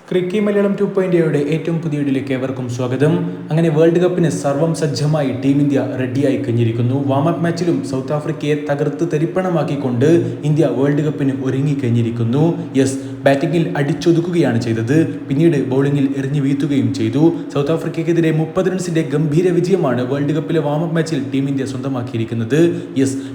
ക്രിക്കി മലയാളം 2.0യുടെ ഏറ്റവും പുതിയ വീഡിയോയിലേക്ക് ഏവർക്കും സ്വാഗതം. അങ്ങനെ വേൾഡ് കപ്പിന് സർവ്വം സജ്ജമായി ടീം ഇന്ത്യ റെഡിയായി കഴിഞ്ഞിരിക്കുന്നു. വാമപ്പ് മാച്ചിലും സൗത്ത് ആഫ്രിക്കയെ തകർത്ത് തരിപ്പണമാക്കിക്കൊണ്ട് ഇന്ത്യ വേൾഡ് കപ്പിന് ഒരുങ്ങിക്കഴിഞ്ഞിരിക്കുന്നു. ബാറ്റിംഗിൽ അടിച്ചൊതുക്കുകയാണ് ചെയ്തത്. പിന്നീട് ബൗളിംഗിൽ എറിഞ്ഞു വീഴ്ത്തുകയും ചെയ്തു. സൗത്ത് ആഫ്രിക്കയ്ക്കെതിരെ 30 റൺസിന്റെ ഗംഭീര വിജയമാണ് വേൾഡ് കപ്പിലെ വാമപ്പ് മാച്ചിൽ ടീം ഇന്ത്യ സ്വന്തമാക്കിയിരിക്കുന്നത്.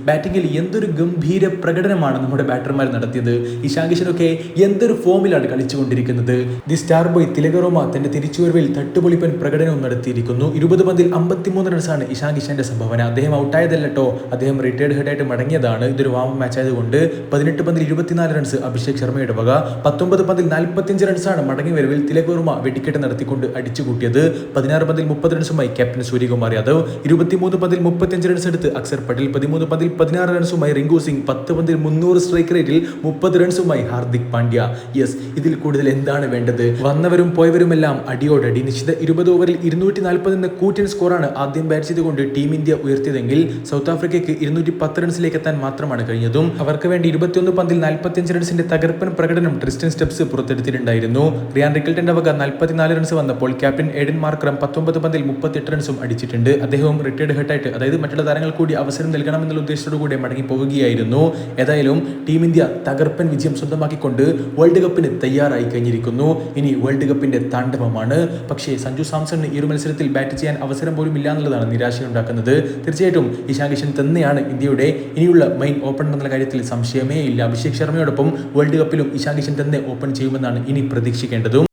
ബാറ്റിംഗിൽ എന്തൊരു ഗംഭീര പ്രകടനമാണ് നമ്മുടെ ബാറ്റർമാർ നടത്തിയത്. ഇഷാൻ കിഷനൊക്കെ എന്തൊരു ഫോമിലാണ് കളിച്ചുകൊണ്ടിരിക്കുന്നത്. The star boy Tilak Varma തന്റെ തിരിച്ചുവരവിൽ തട്ടുപൊളിപ്പൻ പ്രകടനവും നടത്തിയിരിക്കുന്നു. 20 പന്തിൽ 53 റൺസാണ് ഇഷാൻ കിഷന്റെ സംഭാവന. അദ്ദേഹം ഔട്ടായതല്ലോ, അദ്ദേഹം റിട്ടയർഡ് ഹെഡായിട്ട് മടങ്ങിയതാണ്. ഇതൊരു വാമപ്പ് മാച്ച് ആയതുകൊണ്ട് 18 പന്തിൽ 24 റൺസ് അഭിഷേക് ശർമ്മയുടെ വക. 19 പന്തിൽ 45 റൺസാണ് മടങ്ങി വരവിൽ തിലക് വർമ്മ വെടിക്കെട്ട് നടത്തിക്കൊണ്ട് അടിച്ചുകൂട്ടിയത്. 16 പന്തിൽ 30 റൺസുമായി ക്യാപ്റ്റൻ സൂര്യകുമാർ യാദവ്. 23 പന്തിൽ 35 റൺസ് എടുത്ത് അക്സർ പട്ടേൽ. 13 പന്തിൽ 16 റൺസുമായി റിങ്കു സിംഗ്. 10 പന്തിൽ 300 സ്ട്രൈക്ക് റേറ്റിൽ 30 റൺസുമായി ഹാർദിക് പാണ്ഡ്യ. ഇതിൽ കൂടുതൽ എന്താണ് വേണ്ടത്? വന്നവരും പോയവരുമെല്ലാം അടിയോടടി. നിശ്ചിത 20 ഓവറിൽ 240 എന്ന കൂറ്റൻ സ്കോറാണ് ആദ്യം ബാറ്റ് ചെയ്തുകൊണ്ട് ടീം ഇന്ത്യ ഉയർത്തിയതെങ്കിൽ സൗത്ത് ആഫ്രിക്കയ്ക്ക് 210 റൺസിലേക്ക് എത്താൻ മാത്രമാണ് കഴിഞ്ഞതും. അവർക്ക് വേണ്ടി 21 പന്തിൽ 45 റൺസിന്റെ തകർപ്പൻ പ്രകടനം ട്രിസ്റ്റൻ സ്റ്റെപ്സ് പുറത്തെടുത്തിട്ടുണ്ടായിരുന്നു. റിയാൻ റിക്കിൾട്ടന്റെ വക 44 റൺസ് വന്നപ്പോൾ ക്യാപ്റ്റൻ എഡൻ മാർക്രം 19 പന്തിൽ 38 റൺസും അടിച്ചിട്ടുണ്ട്. അദ്ദേഹവും റിട്ടയർഡ് ഹെഡായിട്ട്, അതായത് മറ്റുള്ള താരങ്ങൾ കൂടി അവസരം നൽകണമെന്നുള്ള ഉദ്ദേശത്തോടുകൂടി മടങ്ങി പോവുകയായിരുന്നു. ഏതായാലും ടീം ഇന്ത്യ തകർപ്പൻ വിജയം സ്വന്തമാക്കിക്കൊണ്ട് വേൾഡ് കപ്പിന് തയ്യാറായി കഴിഞ്ഞിരിക്കുന്നു. ഇനി വേൾഡ് കപ്പിന്റെ താണ്ഡവമാണ്. പക്ഷേ സഞ്ജു സാംസണിന് ഈ ഒരു മത്സരത്തിൽ ബാറ്റ് ചെയ്യാൻ അവസരം പോലും ഇല്ല എന്നുള്ളതാണ് നിരാശയുണ്ടാക്കുന്നത്. തീർച്ചയായിട്ടും ഇഷാൻ കിഷൻ തന്നെയാണ് ഇന്ത്യയുടെ ഇനിയുള്ള മെയിൻ ഓപ്പണർ എന്നുള്ള കാര്യത്തിൽ സംശയമേ ഇല്ല. അഭിഷേക് ശർമ്മയോടൊപ്പം വേൾഡ് കപ്പിലും ഇഷാൻ കിഷൻ തന്നെ ഓപ്പൺ ചെയ്യുമെന്നാണ് ഇനി പ്രതീക്ഷിക്കേണ്ടതും.